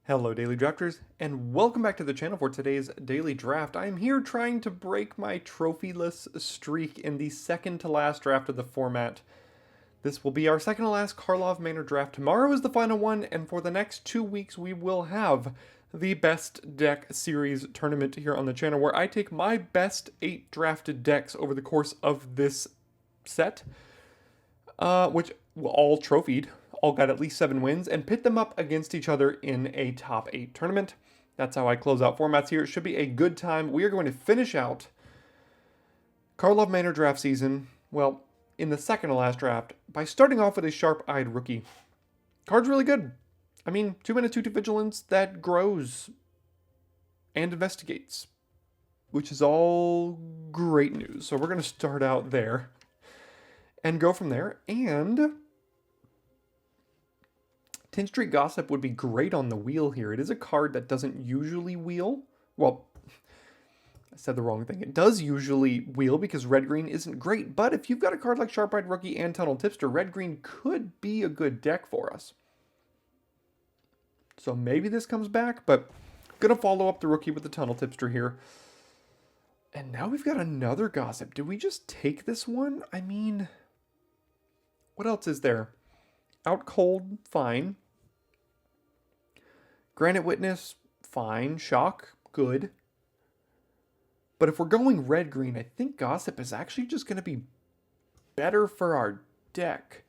Hello Daily Drafters, and welcome back to the channel for today's Daily Draft. I am here trying to break my trophyless streak in the second to last draft of the format. This will be our second to last Karlov Manor draft. Tomorrow is the final one, and for the next 2 weeks we will have the Best Deck Series tournament here on the channel, where I take my best 8 drafted decks over the course of this set, which were all trophied, all got at least 7 wins, and pit them up against each other in a top 8 tournament. That's how I close out formats here. It should be a good time. We are going to finish out Karlov Manor draft season, well, in the second to last draft, by starting off with a Sharp-Eyed Rookie. Card's really good. I mean, 2-mana 2/2 Vigilance that grows and investigates, which is all great news. So we're going to start out there and go from there. And 10th Street Gossip would be great on the wheel here. It is a card that doesn't usually wheel. Well, I said the wrong thing. It does usually wheel because red-green isn't great, but if you've got a card like Sharp-Eyed Rookie and Tunnel Tipster, red-green could be a good deck for us. So maybe this comes back, but I'm going to follow up the Rookie with the Tunnel Tipster here. And now we've got another Gossip. Do we just take this one? I mean, what else is there? Out Cold, fine. Granite Witness, fine. Shock, good. But if we're going red-green, I think Gossip is actually just going to be better for our deck.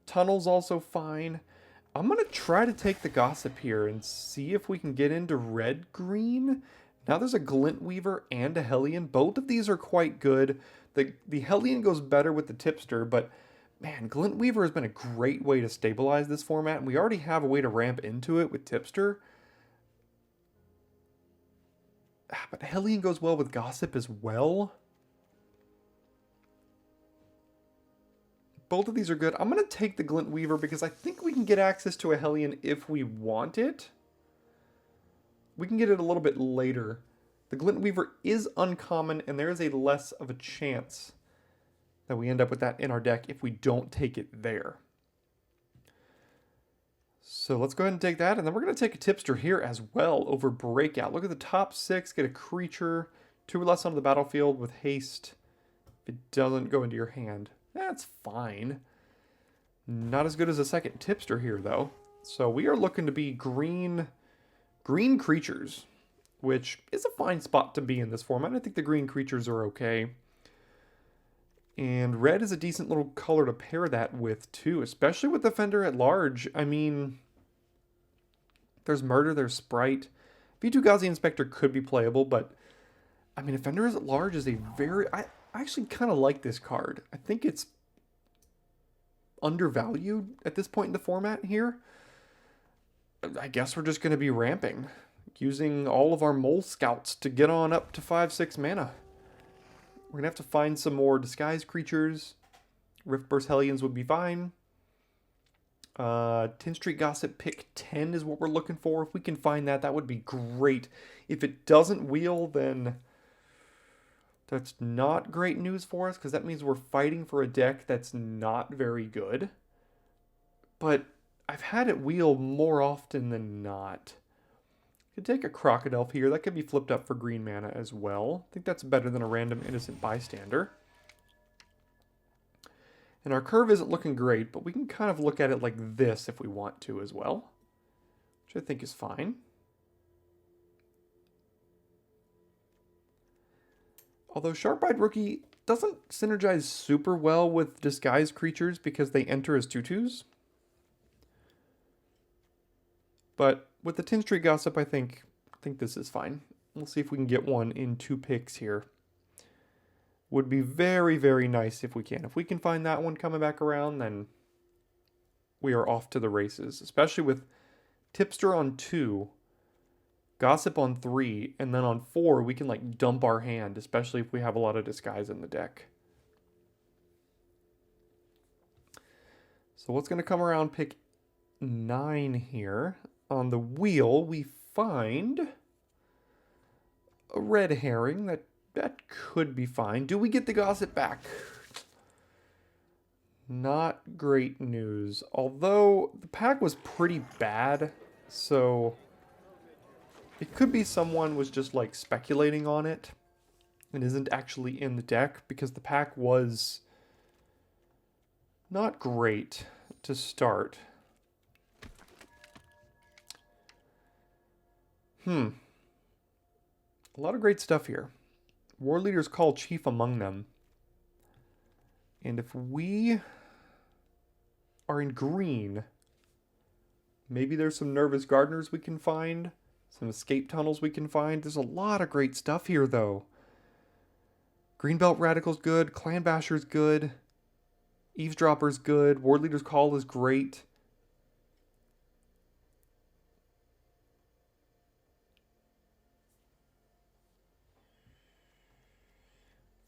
Tunnel's also fine. I'm going to try to take the Gossip here and see if we can get into red-green. Now there's a Glint Weaver and a Hellion. Both of these are quite good. The Hellion goes better with the Tipster, but man, Glint Weaver has been a great way to stabilize this format, and we already have a way to ramp into it with Tipster. But Hellion goes well with Gossip as well. Both of these are good. I'm going to take the Glint Weaver because I think we can get access to a Hellion if we want it. We can get it a little bit later. The Glint Weaver is uncommon, and there is a less of a chance that we end up with that in our deck if we don't take it there. So let's go ahead and take that, and then we're going to take a Tipster here as well over Breakout. Look at the top 6, get a creature, 2 or less on the battlefield with haste. If it doesn't go into your hand, that's fine. Not as good as a second Tipster here, though. So we are looking to be green creatures, which is a fine spot to be in this format. I think the green creatures are okay. And red is a decent little color to pair that with, too, especially with Defender at large. I mean, there's Murder, there's Sprite. V2 Inspector could be playable, but, I mean, Defender at large is a very... I actually kind of like this card. I think it's undervalued at this point in the format here. I guess we're just going to be ramping, using all of our Mole Scouts to get on up to 5-6 mana. We're going to have to find some more Disguise creatures. Riftburst Hellions would be fine. 10th Street Gossip pick 10 is what we're looking for. If we can find that, that would be great. If it doesn't wheel, then that's not great news for us, because that means we're fighting for a deck that's not very good. But I've had it wheel more often than not. Could take a Crocodile here. That could be flipped up for green mana as well. I think that's better than a random innocent bystander. And our curve isn't looking great, but we can kind of look at it like this if we want to as well, which I think is fine. Although Sharp-Eyed Rookie doesn't synergize super well with Disguise creatures because they enter as 2/2s. But with the 10th Street Gossip, I think this is fine. We'll see if we can get one in 2 picks here. Would be very, very nice if we can. If we can find that one coming back around, then we are off to the races. Especially with Tipster on 2, Gossip on 3, and then on 4, we can like dump our hand, especially if we have a lot of Disguise in the deck. So what's going to come around pick 9 here? On the wheel, we find a red herring. That could be fine. Do we get the Gossip back? Not great news. Although the pack was pretty bad, so It could be someone was just like speculating on it and isn't actually in the deck because the pack was not great to start. A lot of great stuff here. War leaders call chief among them. And if we are in green, maybe there's some nervous gardeners we can find, some escape tunnels we can find. There's a lot of great stuff here, though. Greenbelt Radical's good, Clan Basher's good, Eavesdropper's good, Ward Leader's Call is great.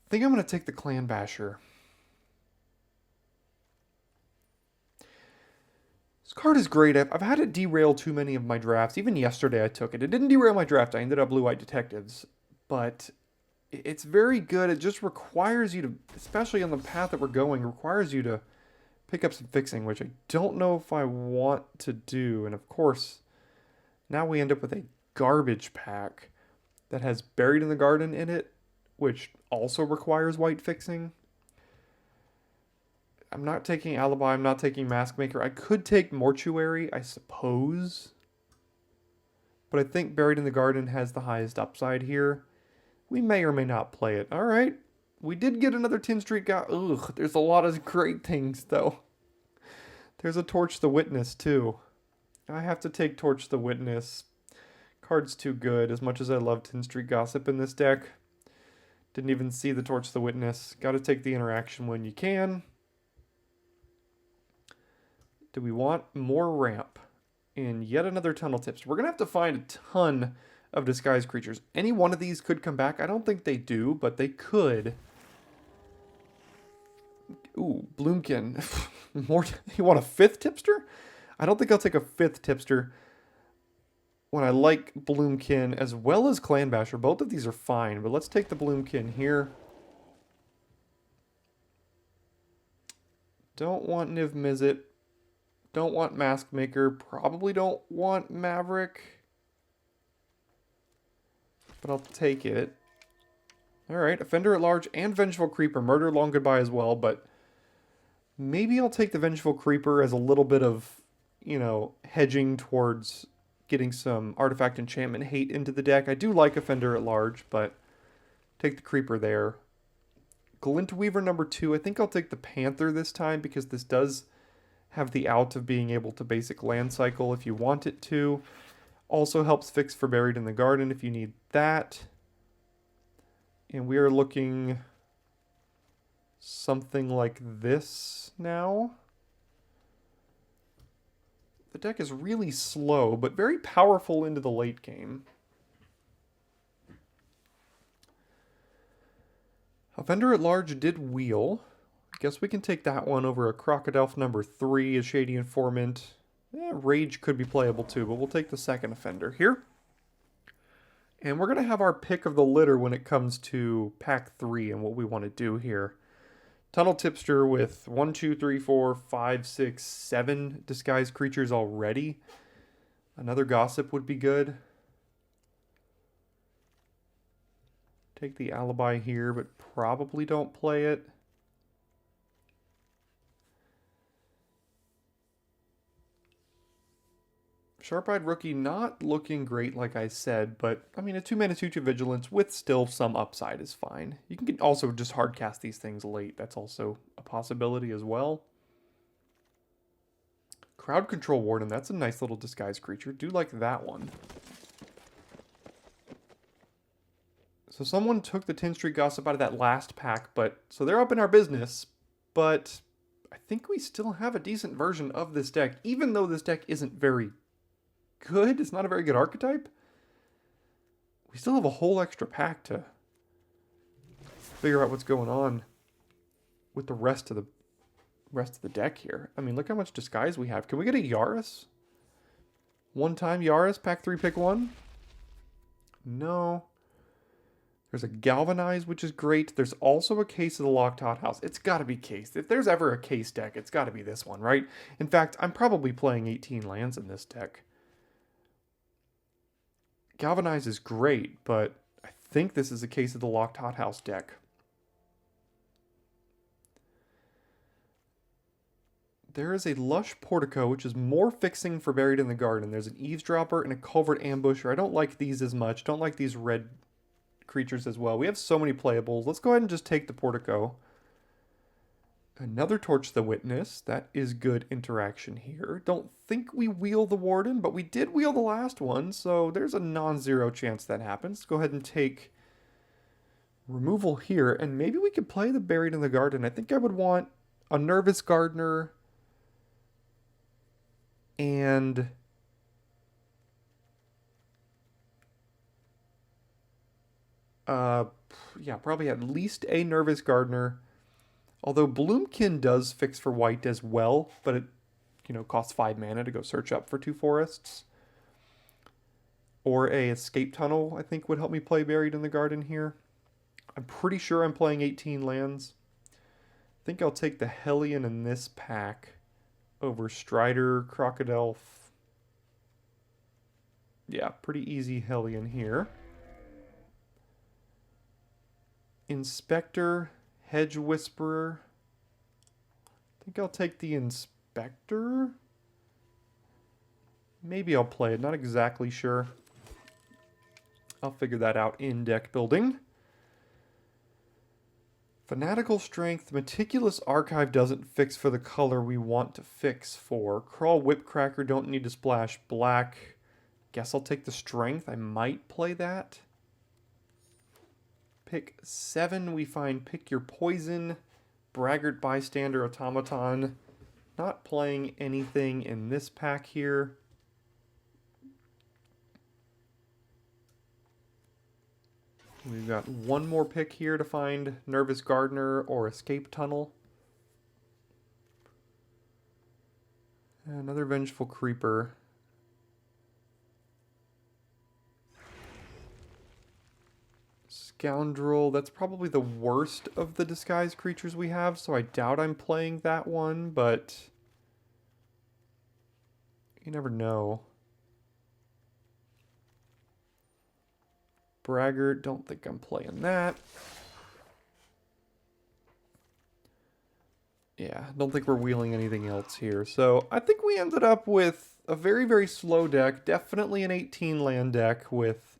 I think I'm going to take the Clan Basher. This card is great. I've had it derail too many of my drafts. Even yesterday I took it. It didn't derail my draft. I ended up Blue-White Detectives. But it's very good. It just requires you to, especially on the path that we're going, requires you to pick up some fixing, which I don't know if I want to do. And of course, now we end up with a garbage pack that has Buried in the Garden in it, which also requires white fixing. I'm not taking Alibi. I'm not taking Mask Maker. I could take Mortuary, I suppose. But I think Buried in the Garden has the highest upside here. We may or may not play it. All right. We did get another 10th Street guy. Ugh, there's a lot of great things, though. There's a Torch the Witness, too. I have to take Torch the Witness. Card's too good, as much as I love 10th Street Gossip in this deck. Didn't even see the Torch the Witness. Got to take the interaction when you can. Do we want more ramp? And yet another Tunnel Tips. We're going to have to find a ton of disguised creatures. Any one of these could come back. I don't think they do, but they could. Ooh, Bloomkin. More. You want a 5th Tipster? I don't think I'll take a 5th Tipster when I like Bloomkin as well as Clan Basher. Both of these are fine, but let's take the Bloomkin here. Don't want Niv Mizzet. Don't want Mask Maker. Probably don't want Maverick. But I'll take it. Alright, Offender at Large and Vengeful Creeper. Murder Long Goodbye as well, but maybe I'll take the Vengeful Creeper as a little bit of, you know, hedging towards getting some Artifact Enchantment hate into the deck. I do like Offender at Large, but take the Creeper there. Glint Weaver number 2. I think I'll take the Panther this time because this does have the out of being able to basic land cycle if you want it to. Also helps fix for Buried in the Garden if you need that. And we are looking something like this now. The deck is really slow, but very powerful into the late game. Offender at Large did wheel. Guess we can take that one over a Crocodile number 3, a Shady Informant. Rage could be playable too, but we'll take the second Offender here. And we're going to have our pick of the litter when it comes to pack 3 and what we want to do here. Tunnel Tipster with 1, 2, 3, 4, 5, 6, 7 disguised creatures already. Another Gossip would be good. Take the Alibi here, but probably don't play it. Sharp-Eyed Rookie not looking great, like I said, but, I mean, a 2-mana 2/2 Vigilance with still some upside is fine. You can also just hardcast these things late. That's also a possibility as well. Crowd Control Warden, that's a nice little disguised creature. Do like that one. So someone took the 10th Street Gossip out of that last pack, but so they're up in our business, but I think we still have a decent version of this deck, even though this deck isn't very good. It's not a very good archetype. We still have a whole extra pack to figure out what's going on with the rest of the deck here. I mean, look how much disguise we have. Can we get a Yaris? One time Yaris, pack 3, pick 1? No. There's a Galvanize, which is great. There's also a Case of the Locked Hothouse. It's got to be Case. If there's ever a Case deck, it's got to be this one, right? In fact, I'm probably playing 18 lands in this deck. Galvanize is great, but I think this is a case of the Locked Hothouse deck. There is a Lush Portico, which is more fixing for Buried in the Garden. There's an Eavesdropper and a Culvert Ambusher. I don't like these as much. Don't like these red creatures as well. We have so many playables. Let's go ahead and just take the Portico. Another Torch the Witness. That is good interaction here. Don't think we wheel the Warden, but we did wheel the last one, so there's a non-zero chance that happens. Let's go ahead and take removal here, and maybe we could play the Buried in the Garden. I think I would want a Nervous Gardener and yeah, probably at least a Nervous Gardener. Although Bloomkin does fix for white as well, but it, costs 5 mana to go search up for 2 forests. Or a Escape Tunnel, I think, would help me play Buried in the Garden here. I'm pretty sure I'm playing 18 lands. I think I'll take the Hellion in this pack over Strider, Crocodile. Yeah, pretty easy Hellion here. Inspector, Hedge Whisperer. I think I'll take the Inspector. Maybe I'll play it, not exactly sure. I'll figure that out in deck building. Fanatical Strength, Meticulous Archive doesn't fix for the color we want to fix for. Crawl Whipcracker, don't need to splash black. Guess I'll take the Strength, I might play that. Pick 7, we find Pick Your Poison, Braggart Bystander Automaton. Not playing anything in this pack here. We've got one more pick here to find Nervous Gardener or Escape Tunnel. Another Vengeful Creeper. Scoundrel, that's probably the worst of the disguise creatures we have, so I doubt I'm playing that one, but you never know. Braggart, don't think I'm playing that. Yeah, don't think we're wheeling anything else here. So I think we ended up with a very, very slow deck. Definitely an 18 land deck with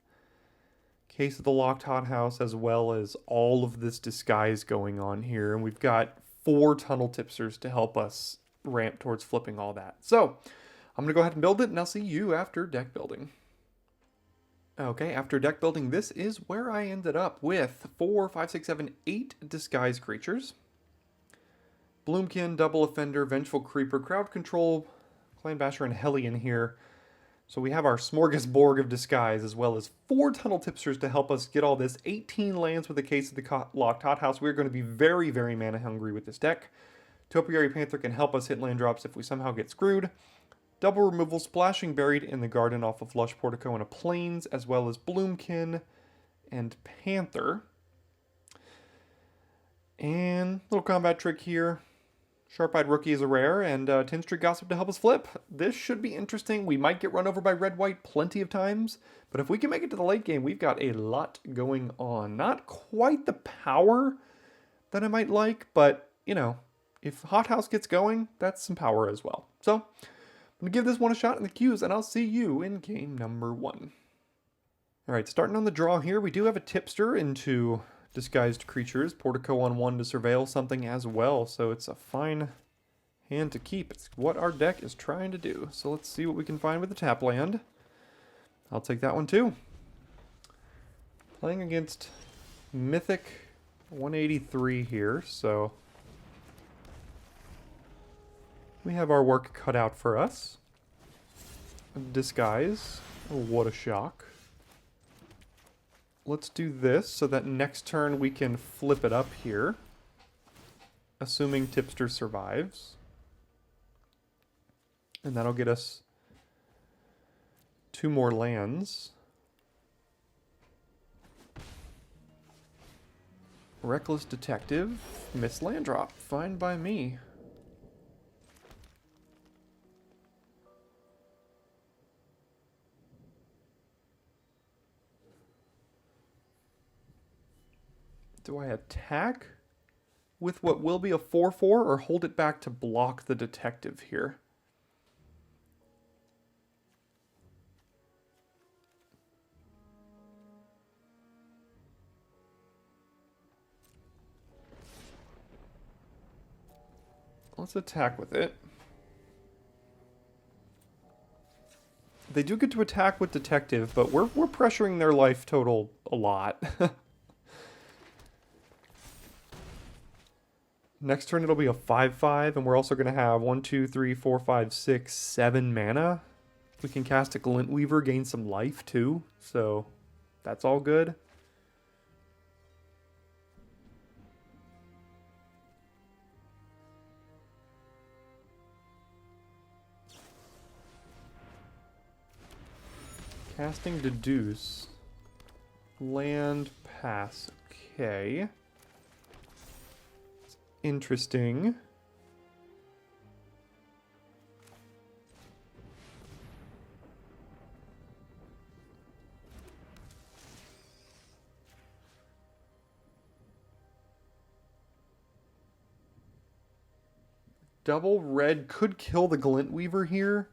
Case of the Locked Hothouse as well as all of this disguise going on here. And we've got 4 Tunnel Tipsters to help us ramp towards flipping all that. So I'm going to go ahead and build it, and I'll see you after deck building. Okay, after deck building, this is where I ended up with 4, 5, 6, 7, 8 disguise creatures. Bloomkin, Double Offender, Vengeful Creeper, Crowd Control, Clan Basher, and Hellion here. So we have our smorgasbord of disguise, as well as 4 Tunnel Tipsters to help us get all this. 18 lands with a Case of the Locked Hothouse. We're going to be very, very mana hungry with this deck. Topiary Panther can help us hit land drops if we somehow get screwed. Double removal, Splashing Buried in the Garden off of Lush Portico and a Plains, as well as Bloomkin and Panther. And little combat trick here. Sharp-Eyed Rookie is a rare, and 10 Street Gossip to help us flip. This should be interesting. We might get run over by red-white plenty of times, but if we can make it to the late game, we've got a lot going on. Not quite the power that I might like, but, if Hothouse gets going, that's some power as well. So I'm going to give this one a shot in the queues, and I'll see you in game number 1. Alright, starting on the draw here, we do have a tipster into disguised creatures. Portico on 1 to surveil something as well, so it's a fine hand to keep. It's what our deck is trying to do. So let's see what we can find with the tap land. I'll take that one too. Playing against Mythic 183 here, so we have our work cut out for us. Disguise. Oh, what a shock. Let's do this so that next turn we can flip it up here. Assuming Tipster survives. And that'll get us 2 more lands. Reckless Detective. Miss land drop. Fine by me. Do I attack with what will be a 4/4 or hold it back to block the detective here? Let's attack with it. They do get to attack with detective, but we're pressuring their life total a lot. Next turn it'll be a 5/5, and we're also going to have 1, 2, 3, 4, 5, 6, 7 mana. We can cast a Glint Weaver, gain some life too, so that's all good. Casting Deduce. Land, pass. Okay. Interesting. Double red could kill the Glint Weaver here.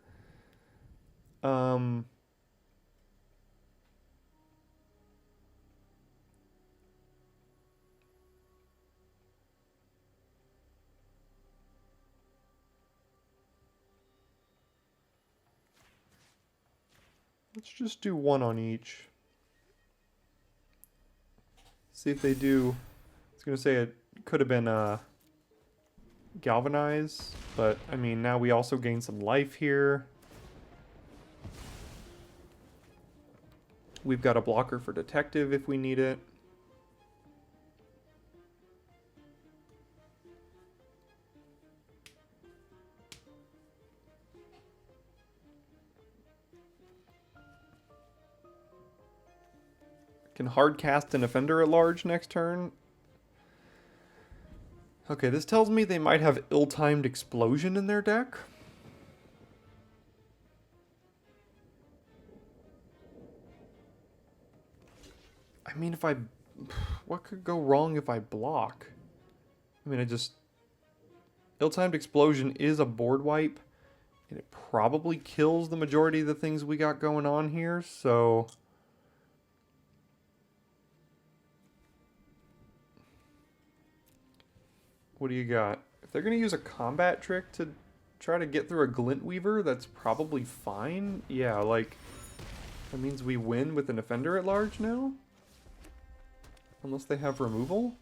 Let's just do one on each. See if they do. I was going to say it could have been Galvanize, but I mean, now we also gain some life here. We've got a blocker for detective if we need it. Can hard cast an offender at large next turn. Okay, this tells me they might have ill-timed explosion in their deck. I mean, if I... What could go wrong if I block? I mean, ill-timed explosion is a board wipe, and it probably kills the majority of the things we got going on here, so... What do you got? If they're going to use a combat trick to try to get through a Glint Weaver, that's probably fine. Yeah, like, that means we win with an offender at large now? Unless they have removal?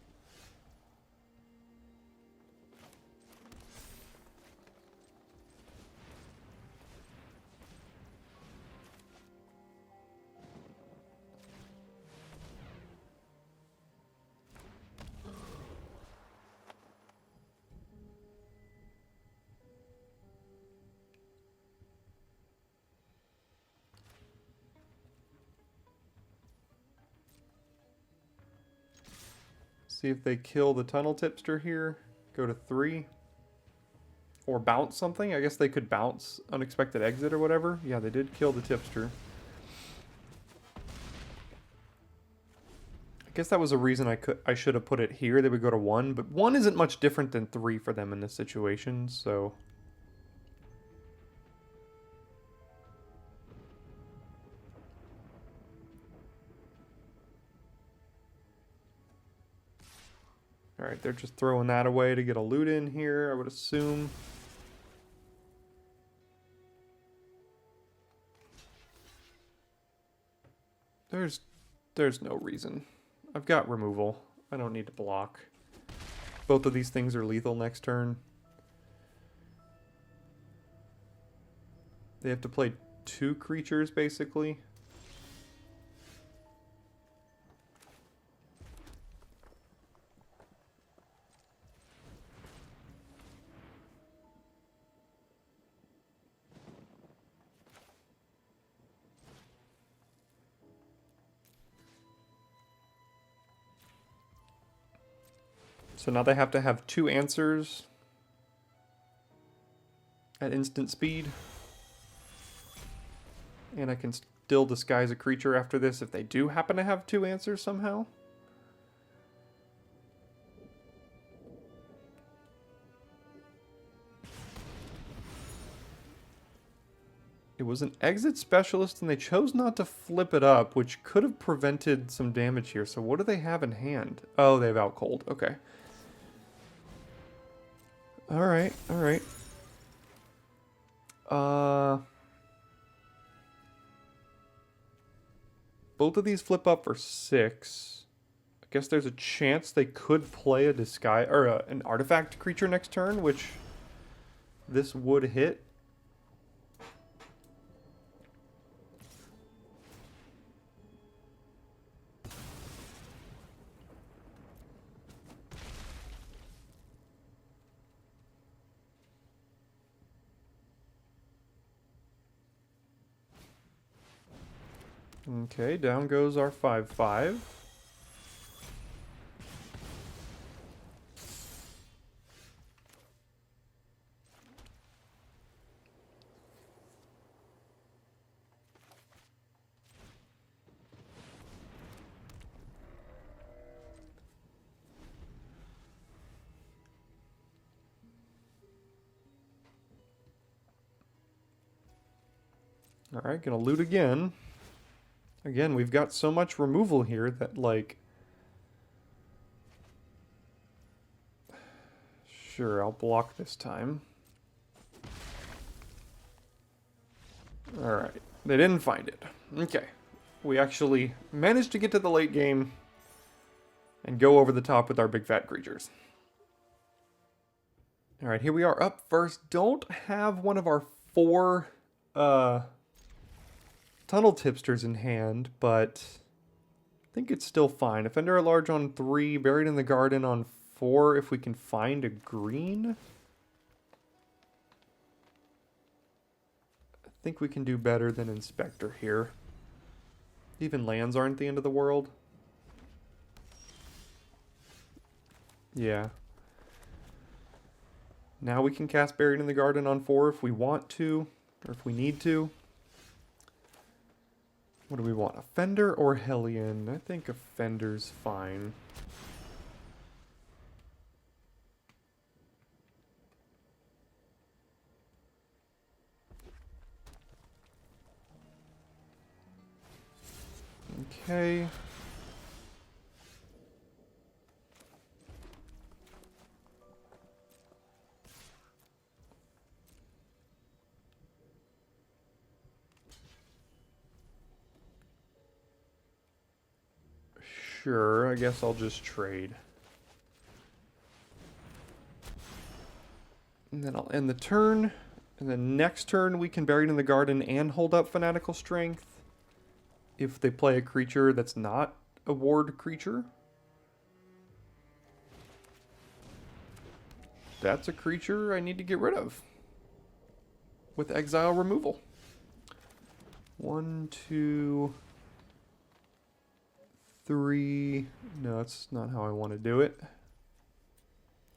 See if they kill the Tunnel Tipster here. Go to 3. Or bounce something. I guess they could bounce Unexpected Exit or whatever. Yeah, they did kill the Tipster. I guess that was a reason I should have put it here. They would go to 1, but 1 isn't much different than 3 for them in this situation, so... Alright, they're just throwing that away to get a loot in here, I would assume. There's no reason. I've got removal. I don't need to block. Both of these things are lethal next turn. They have to play 2 creatures, basically. So now they have to have 2 answers at instant speed. And I can still disguise a creature after this if they do happen to have 2 answers somehow. It was an exit specialist, and they chose not to flip it up, which could have prevented some damage here. So what do they have in hand? Oh, they have out cold. Okay. Alright, alright. Both of these flip up for 6. I guess there's a chance they could play a disguise or an artifact creature next turn, which this would hit. Okay, down goes our 5/5. Alright, gonna loot again. Again, we've got so much removal here that, like... Sure, I'll block this time. Alright, they didn't find it. Okay, we actually managed to get to the late game and go over the top with our big fat creatures. Alright, here we are up first. Don't have one of our 4 tunnel tipsters in hand, but I think it's still fine. Offender at Large on 3, Buried in the Garden on 4 if we can find a green. I think we can do better than Inspector here. Even lands aren't the end of the world. Yeah. Now we can cast Buried in the Garden on 4 if we want to, or if we need to. What do we want? Offender or Hellion? I think Offender's fine. Okay. Sure, I guess I'll just trade. And then I'll end the turn. And then next turn we can Buried in the Garden and hold up Fanatical Strength. If they play a creature that's not a ward creature. That's a creature I need to get rid of. With exile removal. 1, 2... 3. No, that's not how I want to do it.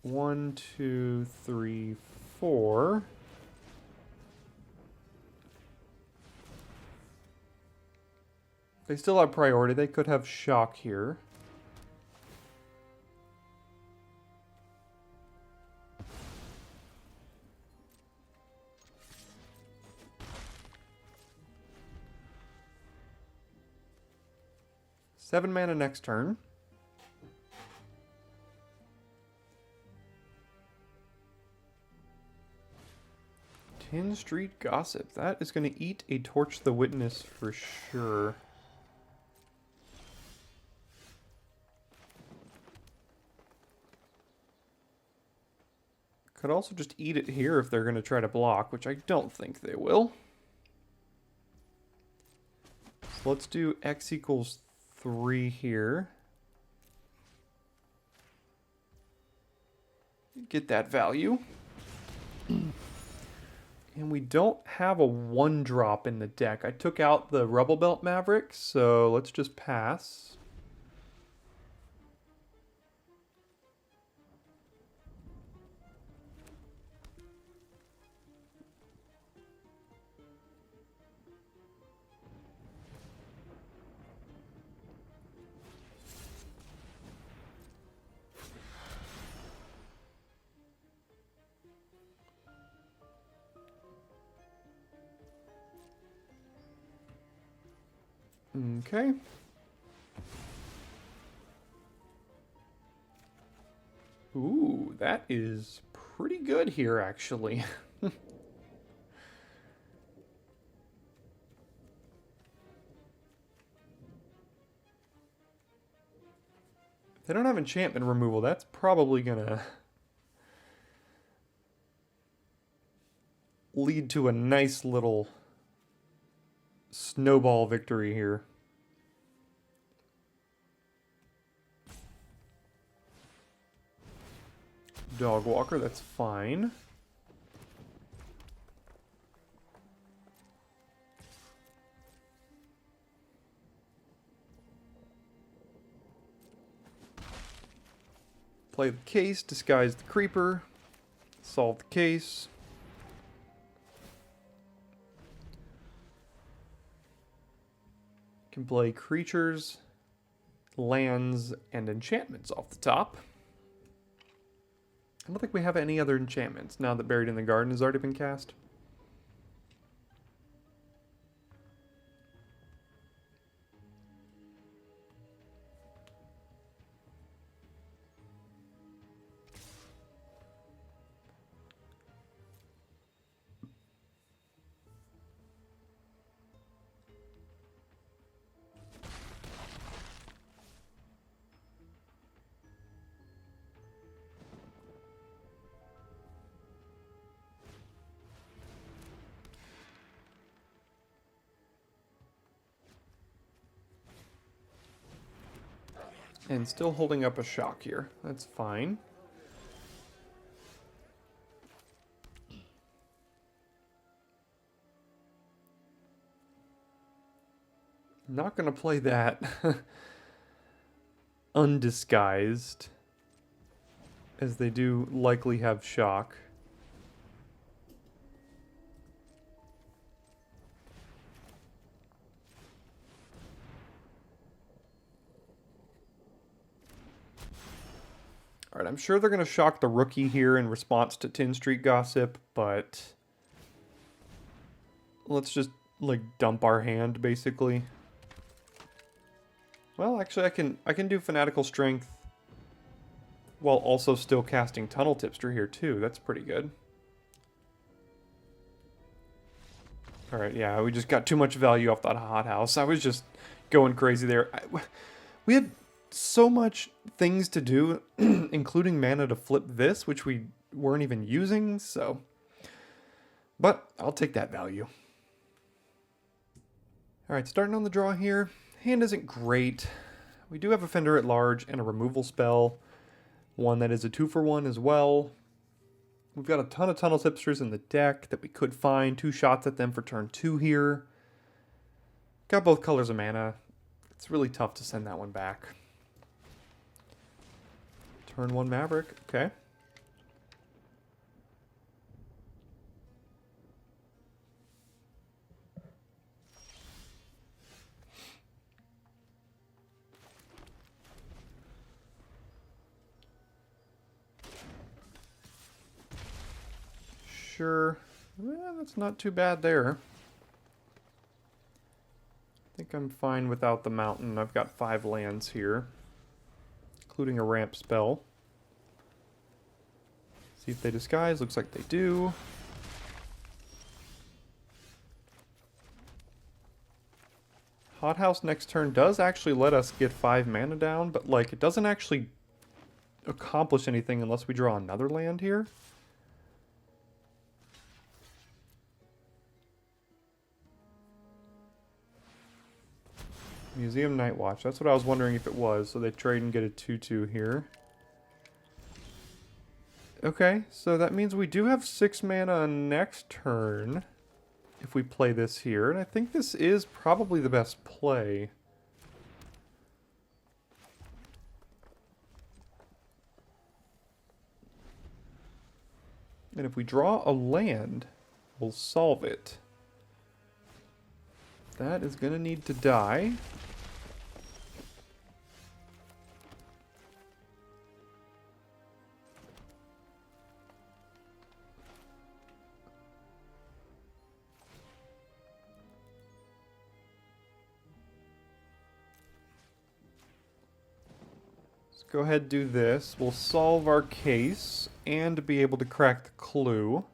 1, 2, 3, 4. They still have priority. They could have shock here. Seven mana next turn. Tin Street Gossip. That is going to eat a Torch the Witness for sure. Could also just eat it here if they're going to try to block, which I don't think they will. So let's do X equals 3 here. Get that value. And we don't have a 1-drop in the deck. I took out the Rubble Belt Maverick, so let's just pass. Okay. Ooh, that is pretty good here, actually. If they don't have enchantment removal, that's probably gonna lead to a nice little snowball victory here. Dog walker, that's fine. Play the case, disguise the creeper, solve the case. Can play creatures, lands, and enchantments off the top. I don't think we have any other enchantments now that Buried in the Garden has already been cast. And still holding up a shock here. That's fine. Not going to play that undisguised, as they do likely have shock. Alright, I'm sure they're going to shock the rookie here in response to Tin Street Gossip, but let's just, like, dump our hand, basically. Well, actually, I can do Fanatical Strength while also still casting Tunnel Tipster here, too. That's pretty good. Alright, yeah, we just got too much value off that hothouse. I was just going crazy there. We had so much things to do, including mana to flip this, which we weren't even using, so... But I'll take that value. Alright, starting on the draw here. Hand isn't great. We do have a Fender at Large and a removal spell. One that is a 2-for-1 as well. We've got a ton of Tunnel Tipsters in the deck that we could find. 2 shots at them for turn 2 here. Got both colors of mana. It's really tough to send that one back. Turn 1 Maverick, okay. Sure. Well, that's not too bad there. I think I'm fine without the mountain. I've got 5 lands here, including a ramp spell. See if they disguise. Looks like they do. Hothouse next turn does actually let us get 5 mana down, but like it doesn't actually accomplish anything unless we draw another land here. Museum Night Watch. That's what I was wondering if it was. So they trade and get a 2/2 here. Okay, so that means we do have 6 mana next turn if we play this here. And I think this is probably the best play. And if we draw a land, we'll solve it. That is going to need to die. go ahead, do this. We'll solve our case and be able to crack the clue.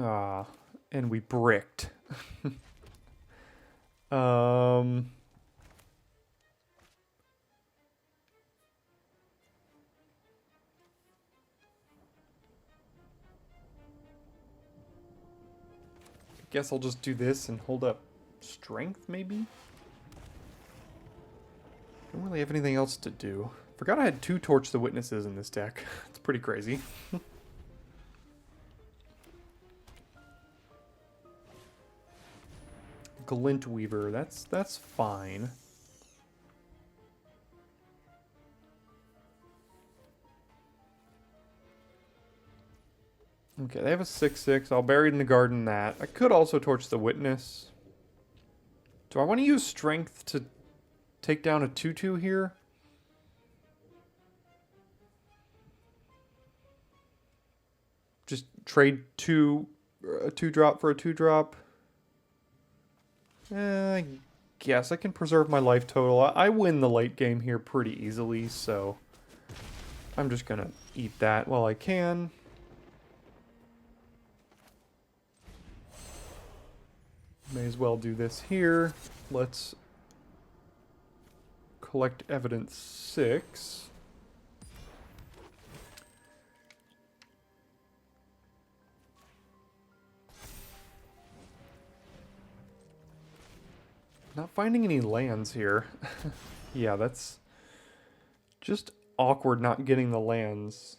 Ah, and we bricked. Guess I'll just do this and hold up strength, maybe? Don't really have anything else to do. Forgot I had 2 Torch the Witnesses in this deck. It's pretty crazy. Glint Weaver, that's fine. Okay, they have a 6/6. I'll bury it in the garden that. I could also Torch the Witness. Do I want to use Strength to take down a 2/2 here? Just trade a 2-drop for a 2-drop? I guess I can preserve my life total. I win the late game here pretty easily, so I'm just gonna eat that while I can. May as well do this here. Let's collect evidence 6. Not finding any lands here. Yeah, that's just awkward not getting the lands.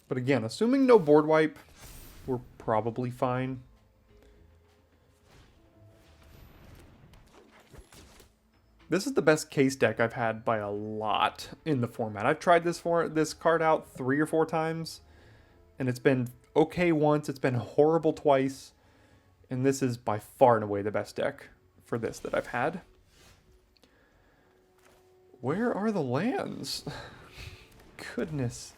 But again, assuming no board wipe, we're probably fine. This is the best case deck I've had by a lot in the format. I've tried this card out 3 or 4 times, and it's been okay once, it's been horrible twice, and this is by far and away the best deck for this that I've had. Where are the lands? Goodness.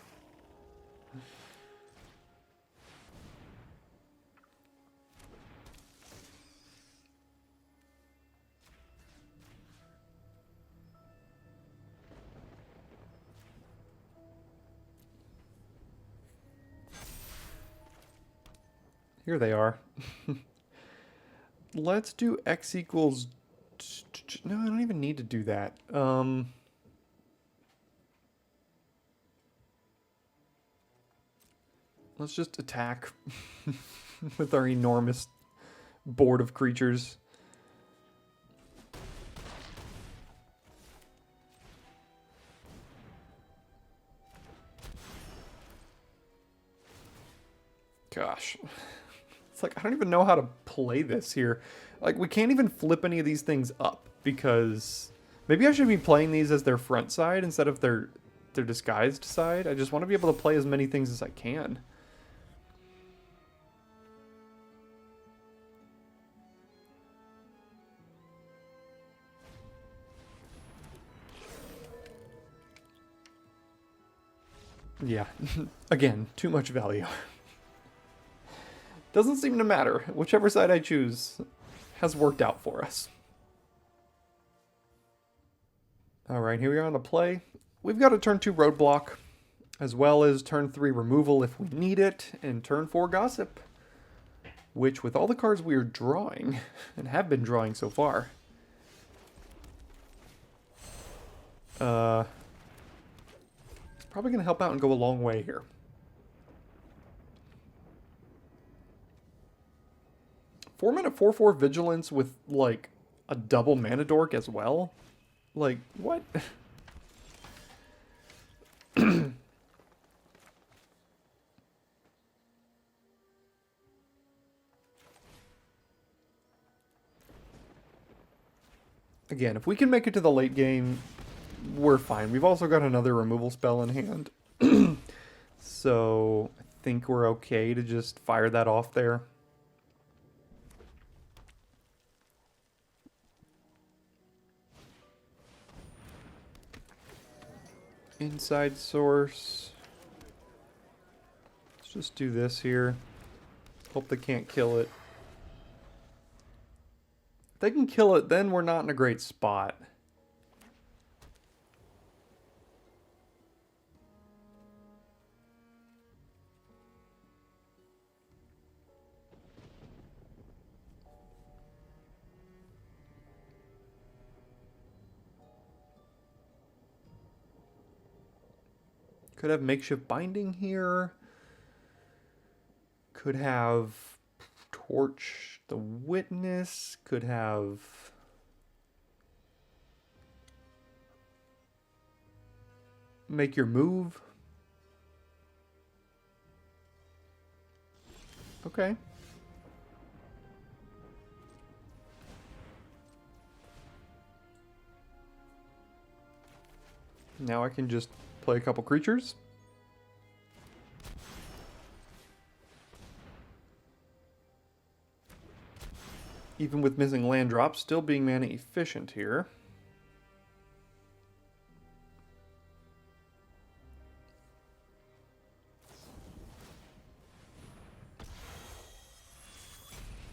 Here they are. Let's do x equals... No, I don't even need to do that. Let's just attack with our enormous board of creatures. Gosh. It's like, I don't even know how to play this here. Like, we can't even flip any of these things up because maybe I should be playing these as their front side instead of their disguised side. I just want to be able to play as many things as I can. Yeah, again, too much value. Doesn't seem to matter. Whichever side I choose has worked out for us. Alright, here we are on the play. We've got a turn 2 roadblock, as well as turn 3 removal if we need it, and turn 4 gossip. Which, with all the cards we are drawing, and have been drawing so far, it's probably going to help out and go a long way here. 4-mana 4/4 vigilance with like a double mana dork as well? Like, what? Again, if we can make it to the late game, we're fine. We've also got another removal spell in hand. So I think we're okay to just fire that off there. Inside source. Let's just do this here. Hope they can't kill it. If they can kill it, then we're not in a great spot. Could have makeshift binding here. Could have torch the witness. Could have make your move. Okay. Now I can just play a couple creatures. Even with missing land drops, still being mana efficient here.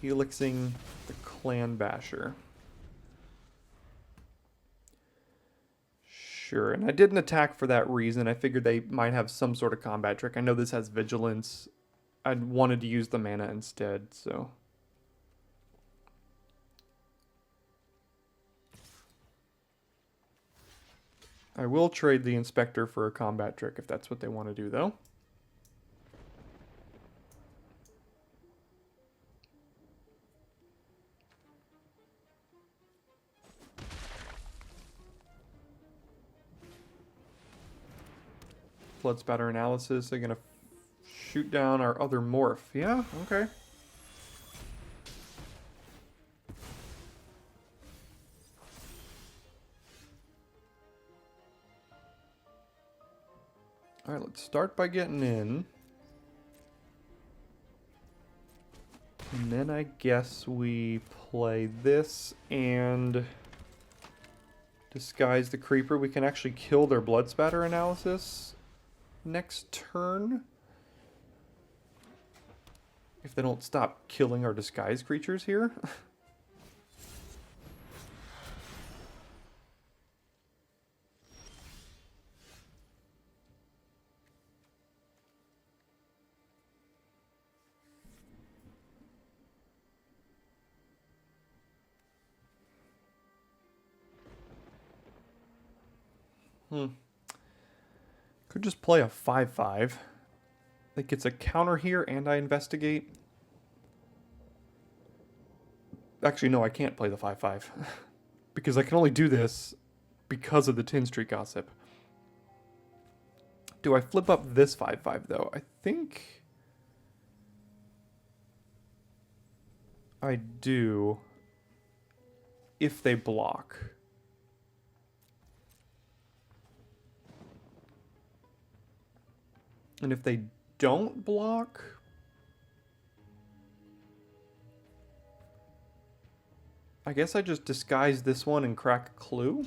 Helixing the Clan Basher. Sure, and I didn't attack for that reason. I figured they might have some sort of combat trick. I know this has vigilance. I wanted to use the mana instead, so. I will trade the Inspector for a combat trick if that's what they want to do, though. Blood Spatter Analysis. They're going to shoot down our other morph. Yeah, okay. Alright, let's start by getting in. And then I guess we play this and disguise the creeper. We can actually kill their Blood Spatter Analysis next turn. If they don't stop killing our disguise creatures here. Could just play a 5/5 that gets a counter here and I investigate. Actually, no, I can't play the 5/5 because I can only do this because of the Tin Street Gossip. Do I flip up this 5/5 though? I think I do if they block. And if they don't block, I guess I just disguise this one and crack a clue.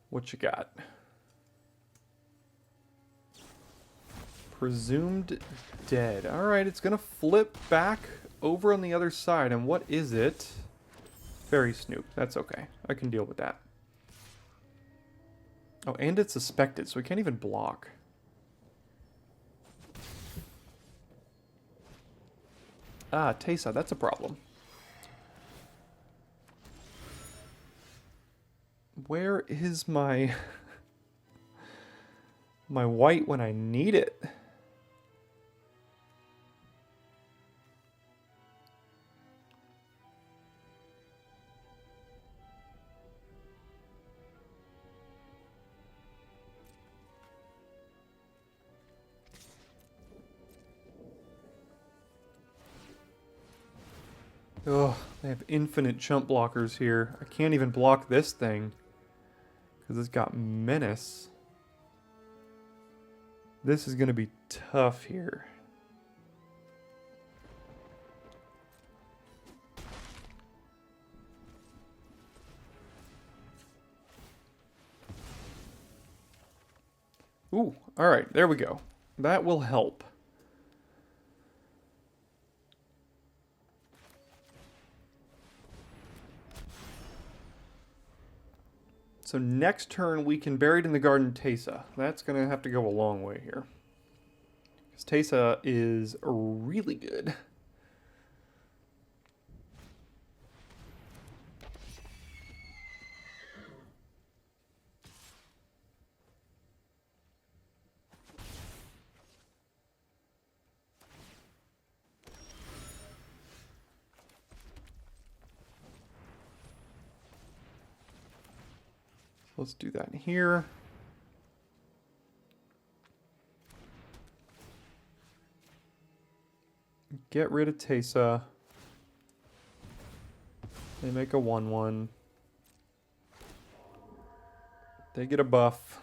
What you got? Presumed dead. Alright, it's gonna flip back over on the other side. And what is it? Fairy Snoop. That's okay. I can deal with that. Oh, and it's suspected, so we can't even block. Ah, Teysa, that's a problem. Where is my... my white when I need it? Ugh, they have infinite chump blockers here. I can't even block this thing. Because it's got Menace. This is going to be tough here. Ooh, alright, there we go. That will help. So next turn we can Buried in the Garden Teysa. That's going to have to go a long way here. Because Teysa is really good. Let's do that here. Get rid of Teysa. They make a 1/1. They get a buff.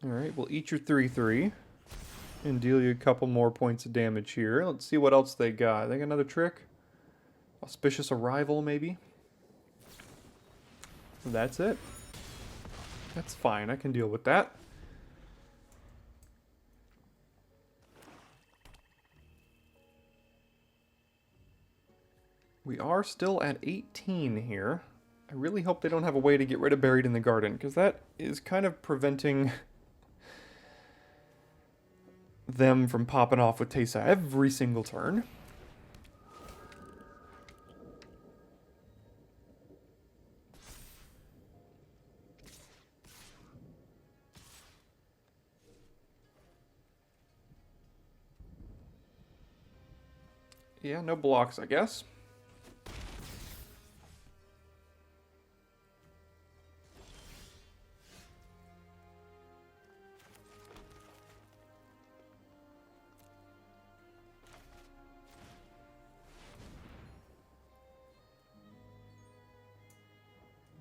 Alright, we'll eat your 3/3 and deal you a couple more points of damage here. Let's see what else they got. They got another trick? Auspicious Arrival, maybe? That's it. That's fine, I can deal with that. We are still at 18 here. I really hope they don't have a way to get rid of Buried in the Garden, because that is kind of preventing them from popping off with Teysa every single turn. Yeah, no blocks, I guess.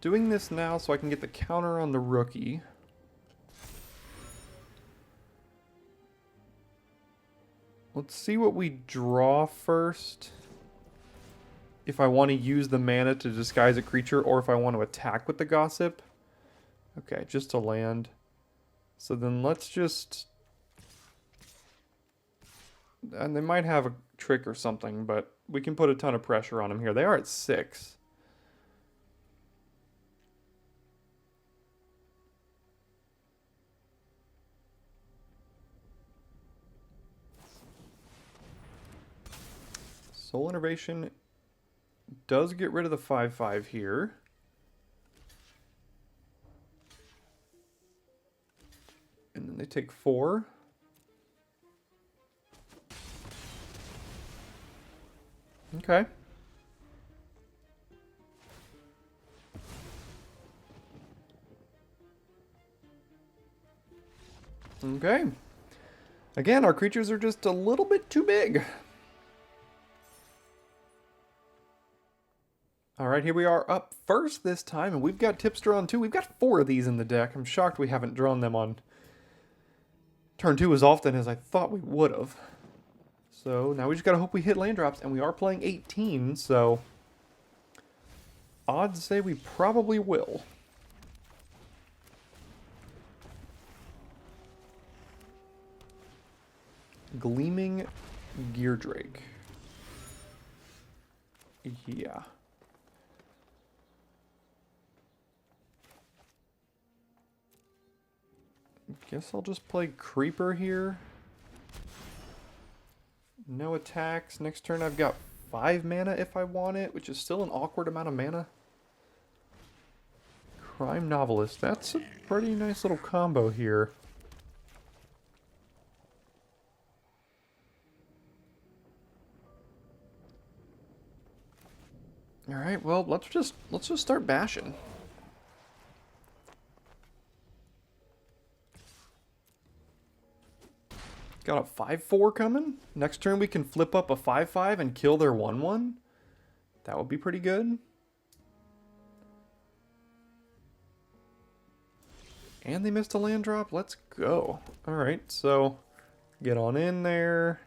Doing this now so I can get the counter on the rookie. Let's see what we draw first. If I want to use the mana to disguise a creature, or if I want to attack with the Gossip. Okay, just to land. So then let's just... And they might have a trick or something, but we can put a ton of pressure on them here. They are at 6. Soul Innervation does get rid of the 5/5 here. And then they take 4. Okay. Okay. Again, our creatures are just a little bit too big. All right, here we are up first this time, and we've got Tipster on 2. We've got 4 of these in the deck. I'm shocked we haven't drawn them on turn 2 as often as I thought we would have. So now we just gotta hope we hit land drops, and we are playing 18, so odds say we probably will. Gleaming Gear Drake. Yeah. Guess I'll just play Creeper here. No attacks. Next turn I've got 5 mana if I want it, which is still an awkward amount of mana. Crime Novelist. That's a pretty nice little combo here. Alright, well, let's just start bashing. Got a 5-4 coming. Next turn we can flip up a 5-5 and kill their 1-1. That would be pretty good. And they missed a land drop. Let's go. Alright, so get on in there.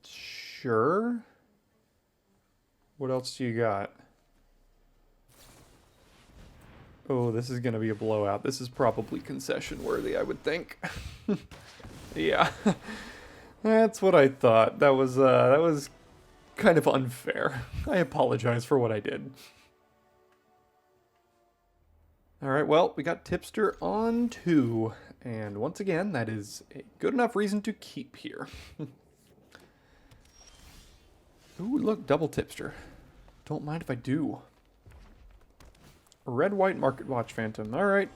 Sure. What else do you got? Oh, this is going to be a blowout. This is probably concession worthy, I would think. Yeah. That's what I thought. That was kind of unfair. I apologize for what I did. All right, well, we got Tipster on 2. And once again, that is a good enough reason to keep here. Ooh, look, double Tipster. Don't mind if I do. Red-white Market Watch Phantom. Alright.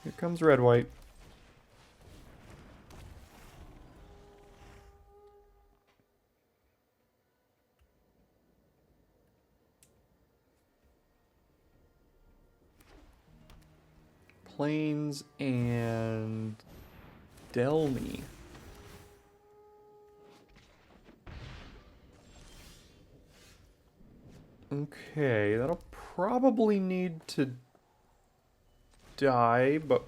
Here comes red-white. Plains and Delny. Okay, that'll probably need to die, but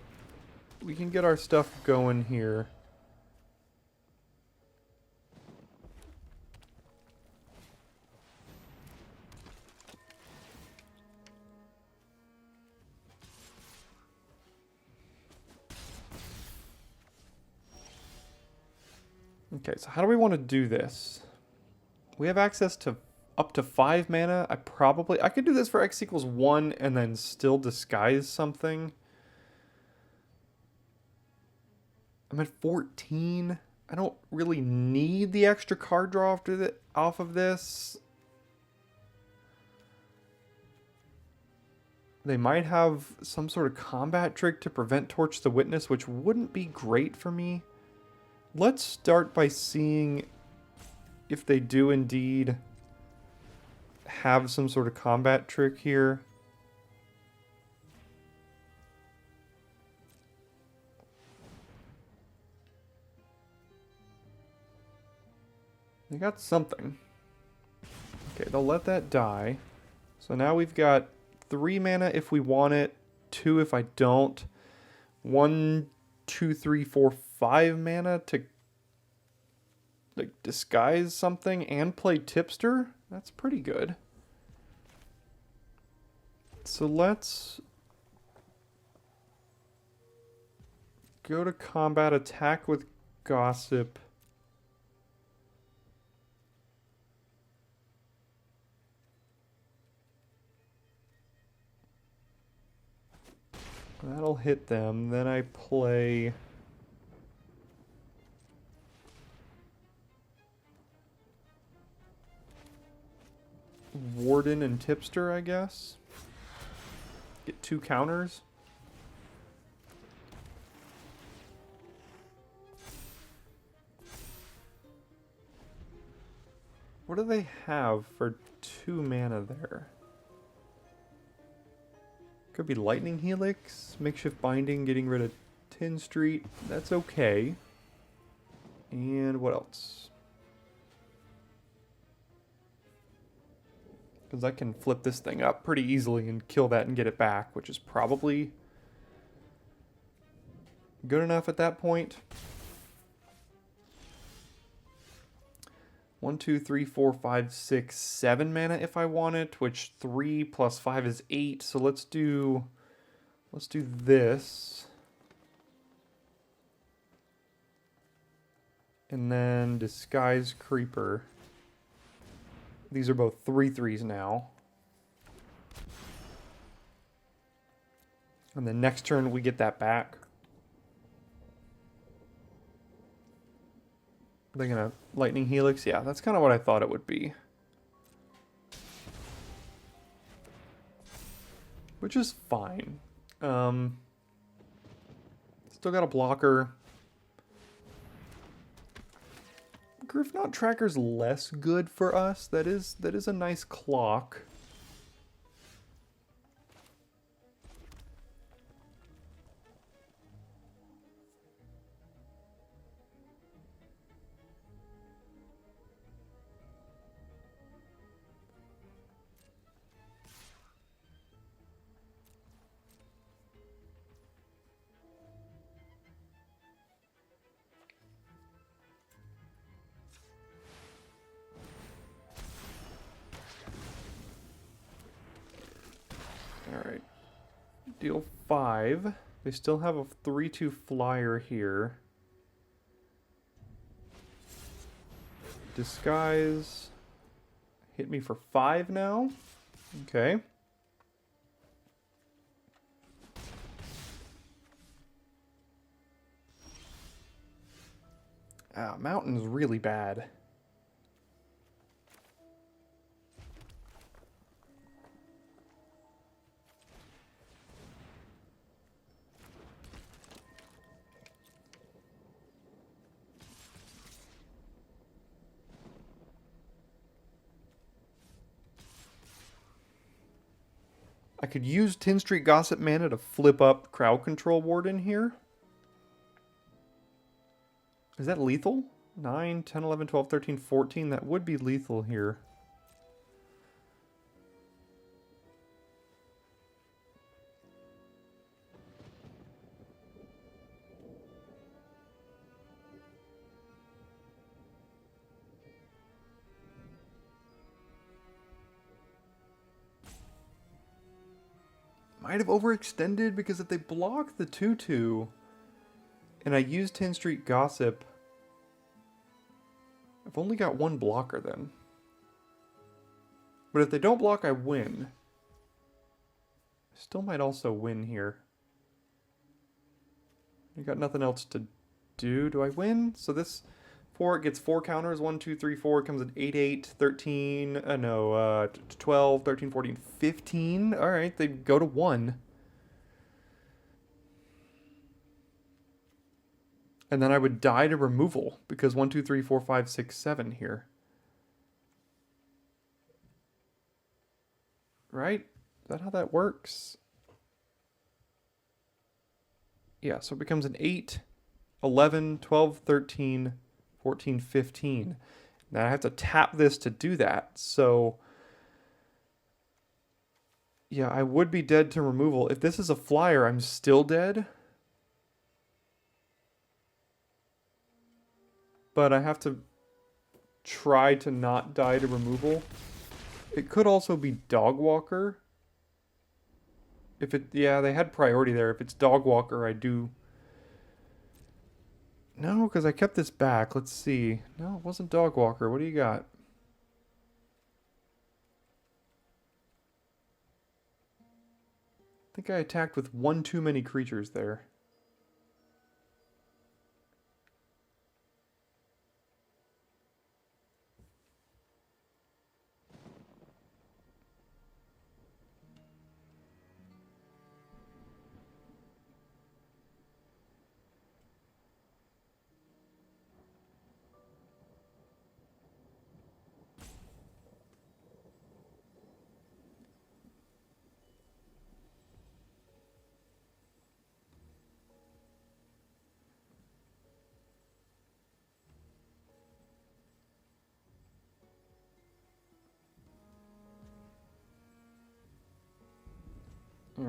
we can get our stuff going here. Okay, so how do we want to do this? We have access to up to 5 mana. I could do this for X equals 1 and then still disguise something. I'm at 14. I don't really need the extra card draw off of this. They might have some sort of combat trick to prevent Torch the Witness, which wouldn't be great for me. Let's start by seeing if they do indeed have some sort of combat trick here. They got something. Okay, they'll let that die. So now we've got 3 mana if we want it, 2 if I don't. 1, 2, 3, 4, 5 mana to like disguise something and play Tipster. That's pretty good. So let's go to combat, attack with Gossip. That'll hit them. Then I play Warden and Tipster, I guess. Get 2 counters. What do they have for 2 mana there? Could be Lightning Helix, Makeshift Binding, getting rid of Tin Street. That's okay. And what else? Because I can flip this thing up pretty easily and kill that and get it back, which is probably good enough at that point. 1, 2, 3, 4, 5, 6, 7 mana if I want it, which 3 plus 5 is 8. So let's do this. And then Disguise Creeper. These are both 3/3s now. And then next turn we get that back. They're gonna Lightning Helix? Yeah, that's kind of what I thought it would be. Which is fine. Still got a blocker. Griffnot Tracker's less good for us. That is a nice clock. Alright. Deal 5. They still have a 3/2 flyer here. Disguise. Hit me for 5 now. Okay. Ah, Mountain's really bad. I could use Tin Street Gossip mana to flip up Crowd Control Warden here. Is that lethal? 9, 10, 11, 12, 13, 14. That would be lethal here. Might have overextended because if they block the 2/2 and I use Tin Street Gossip, I've only got 1 blocker then. But if they don't block, I win. I still might also win here. I got nothing else to do. Do I win? So this 4, it gets 4 counters. 1, 2, 3, 4. It comes at 8, 8, 13. 12, 13, 14, 15. All right, they go to 1. And then I would die to removal because 1, 2, 3, 4, 5, 6, 7 here. Right? Is that how that works? Yeah, so it becomes an 8, 11, 12, 13, 14, 15. Now I have to tap this to do that. So, yeah, I would be dead to removal. If this is a flyer, I'm still dead. But I have to try to not die to removal. It could also be Dogwalker. If it, yeah, they had priority there. If it's Dogwalker, I do. No, because I kept this back. Let's see. No, it wasn't Dogwalker. What do you got? I think I attacked with 1 too many creatures there.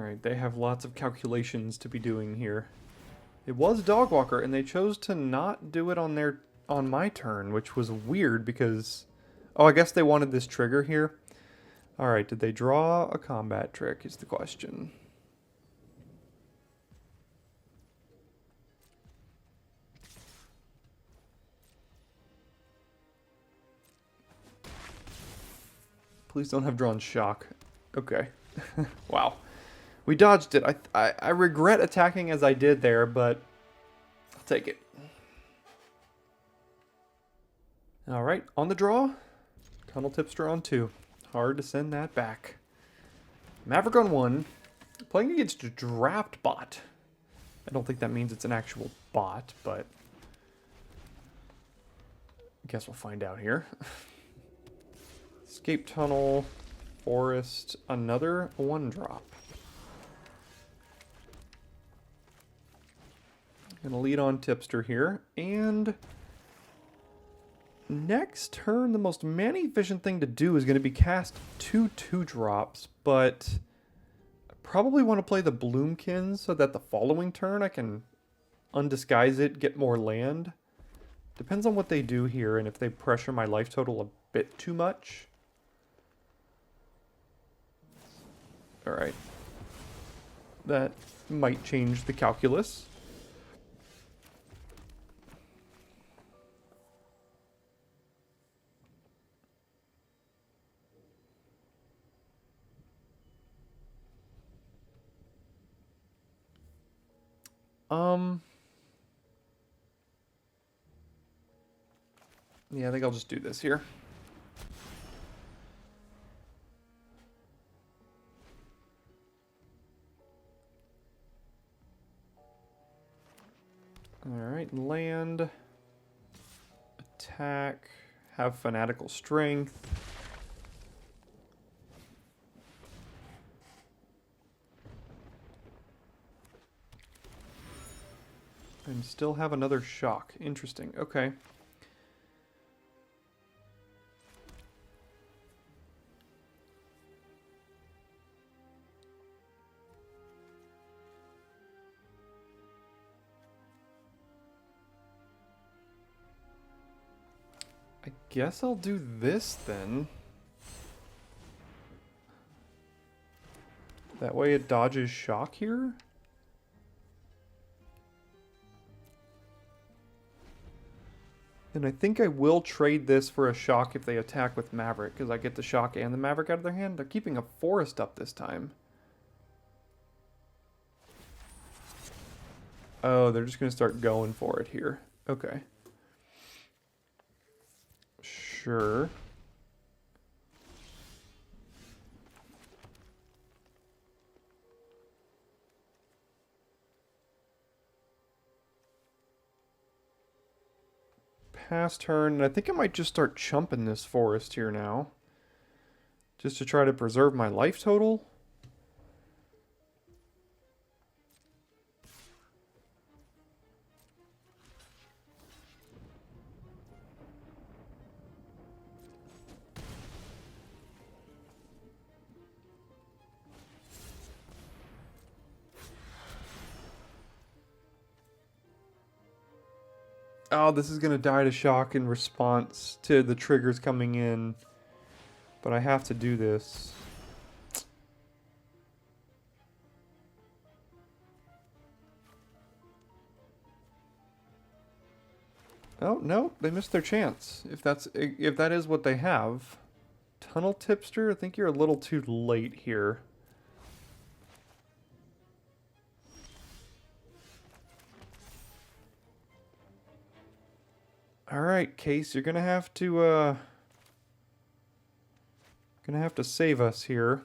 Alright, they have lots of calculations to be doing here. It was Dogwalker, and they chose to not do it on my turn, which was weird because... Oh, I guess they wanted this trigger here. Alright, did they draw a combat trick is the question. Please don't have drawn shock. Okay. Wow. We dodged it. I regret attacking as I did there, but I'll take it. Alright, on the draw. Tunnel Tipster on 2. Hard to send that back. Maverick on 1. Playing against a Draft Bot. I don't think that means it's an actual bot, but... I guess we'll find out here. Escape Tunnel, Forest, another 1-drop. Gonna lead on Tipster here, and next turn the most mana efficient thing to do is going to be cast 2 2-drops, but I probably want to play the Bloomkin so that the following turn I can undisguise it, get more land. Depends on what they do here and if they pressure my life total a bit too much. Alright. That might change the calculus. Yeah, I think I'll just do this here. Alright, land, attack, have fanatical strength. And still have another shock. Interesting, okay. I guess I'll do this then. That way it dodges shock here. And I think I will trade this for a shock if they attack with Maverick, because I get the shock and the Maverick out of their hand. They're keeping a forest up this time. Oh, they're just going to start going for it here. Okay. Sure. Pass turn, and I think I might just start chumping this forest here now. Just to try to preserve my life total. Oh, this is going to die to shock in response to the triggers coming in. But I have to do this. Oh, no, they missed their chance. If that is what they have. Tunnel Tipster, I think you're a little too late here. Alright, Case, you're gonna have to save us here.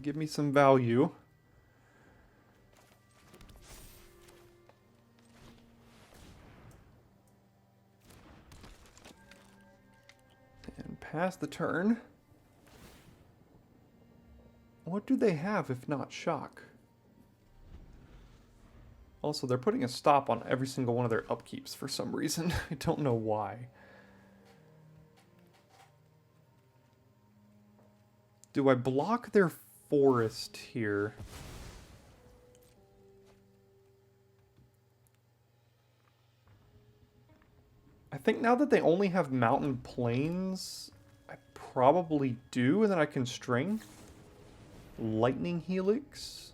Give me some value. And pass the turn. What do they have if not shock? Also, they're putting a stop on every single one of their upkeeps for some reason. I don't know why. Do I block their forest here? I think now that they only have mountain plains, I probably do, and then I can string lightning helix.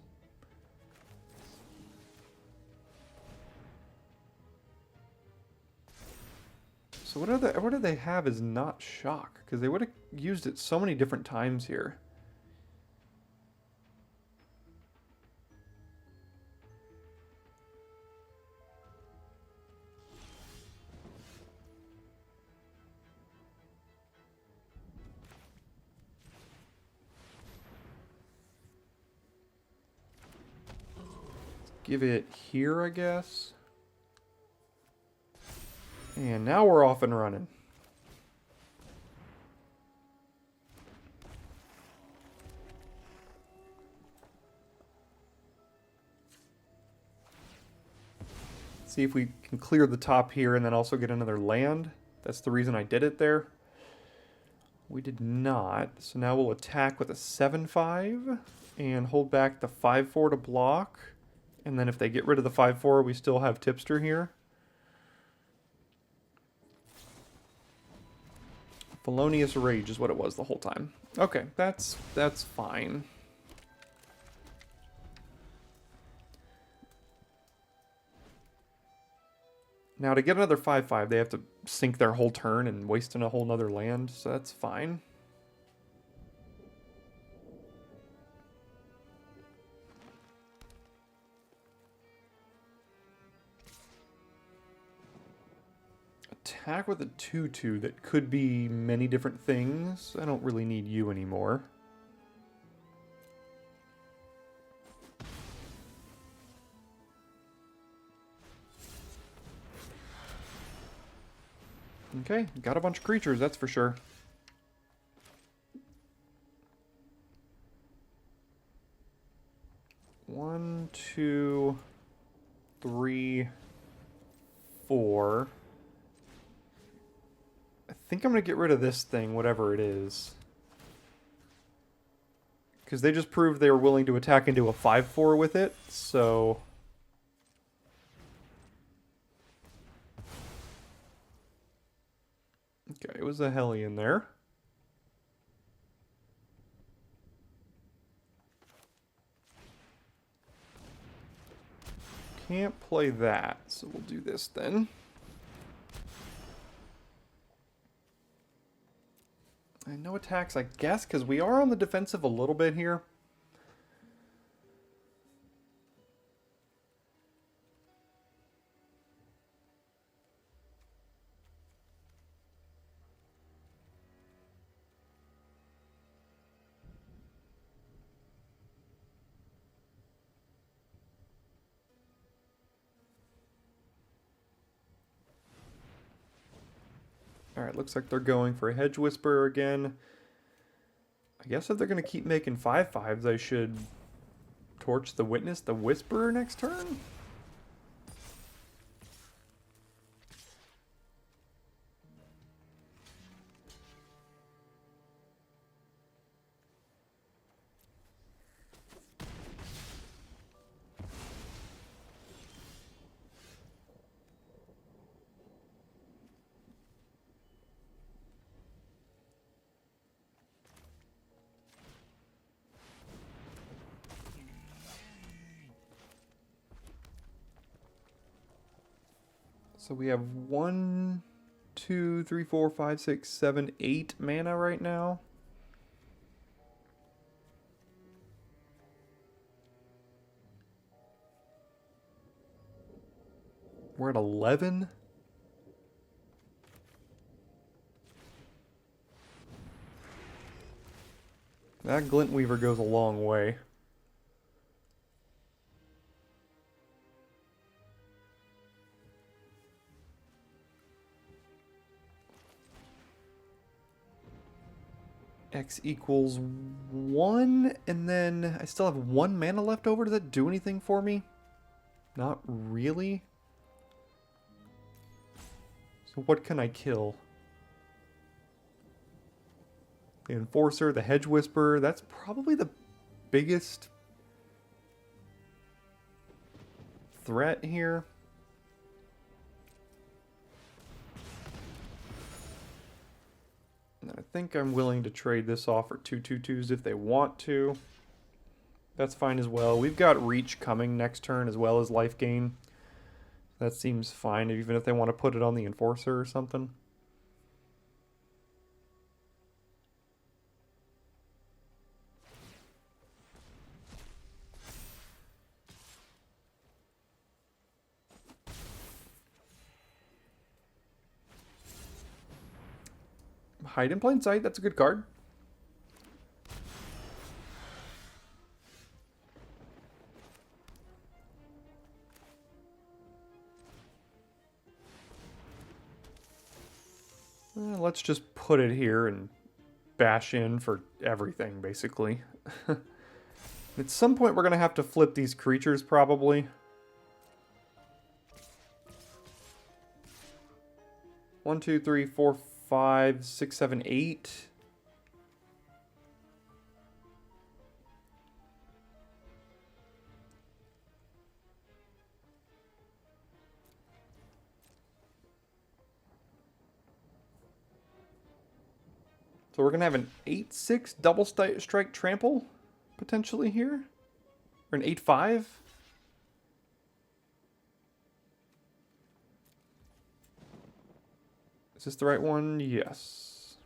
So what do they have is not shock, because they would have used it so many different times here. Give it here, I guess. And now we're off and running. See if we can clear the top here and then also get another land. That's the reason I did it there. We did not. So now we'll attack with a 7-5 and hold back the 5-4 to block. And then if they get rid of the 5-4, we still have Tipster here. Felonious Rage is what it was the whole time. Okay, that's fine. Now to get another 5-5, they have to sink their whole turn and waste in a whole nother land, so that's fine. Attack with a 2-2 that could be many different things. I don't really need you anymore. Okay, got a bunch of creatures, that's for sure. One, two, three, four. I think I'm going to get rid of this thing, whatever it is. Because they just proved they were willing to attack into a 5-4 with it, so... Okay, it was a Hellion there. Can't play that, so we'll do this then. And no attacks, I guess, because we are on the defensive a little bit here. Alright, looks like they're going for a Hedge Whisperer again. I guess if they're going to keep making 5-5s, I should torch the Witness, the Whisperer next turn? So we have 1, 2, 3, 4, 5, 6, 7, 8 mana right now. We're at 11. That Glintweaver goes a long way. X equals 1, and then I still have 1 mana left over. Does that do anything for me? Not really. So what can I kill? The Enforcer, the Hedge Whisperer, that's probably the biggest threat here. And I think I'm willing to trade this off for 2/2/2s if they want to. That's fine as well. We've got reach coming next turn as well as life gain. That seems fine, even if they want to put it on the Enforcer or something. Hide in Plain Sight, that's a good card. Let's just put it here and bash in for everything, basically. At some point, we're going to have to flip these creatures, probably. 1, 2, 3, 4, 5, 6, 7, 8. So we're going to have an 8/6 double strike trample, potentially here. Or an 8/5. Is this the right one? Yes.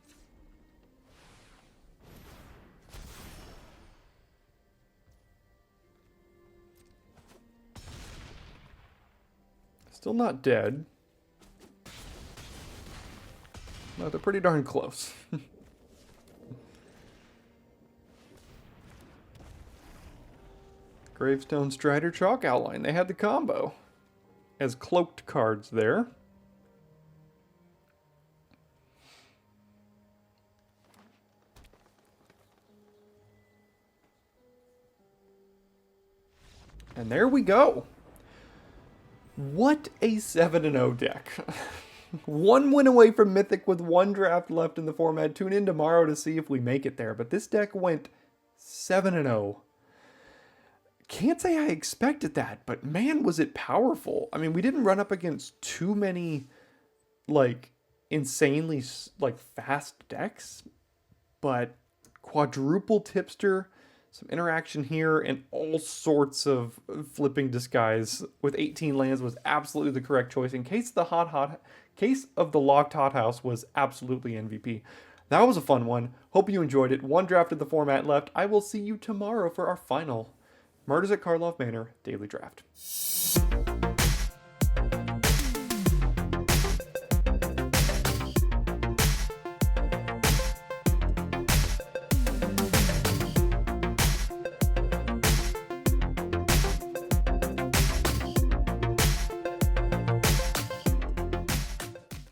Still not dead. No, they're pretty darn close. Gravestone Strider Chalk Outline. They had the combo as cloaked cards there. And there we go. What a 7-0 deck. One win away from Mythic with one draft left in the format. Tune in tomorrow to see if we make it there. But this deck went 7-0. Can't say I expected that, but man, was it powerful. I mean, we didn't run up against too many, like, insanely, like, fast decks, but quadruple tipster, some interaction here, and all sorts of flipping disguise with 18 lands was absolutely the correct choice. In case case of the locked hothouse was absolutely MVP. That was a fun one. Hope you enjoyed it. One draft of the format left. I will see you tomorrow for our final Murders at Karlov Manor Daily Draft.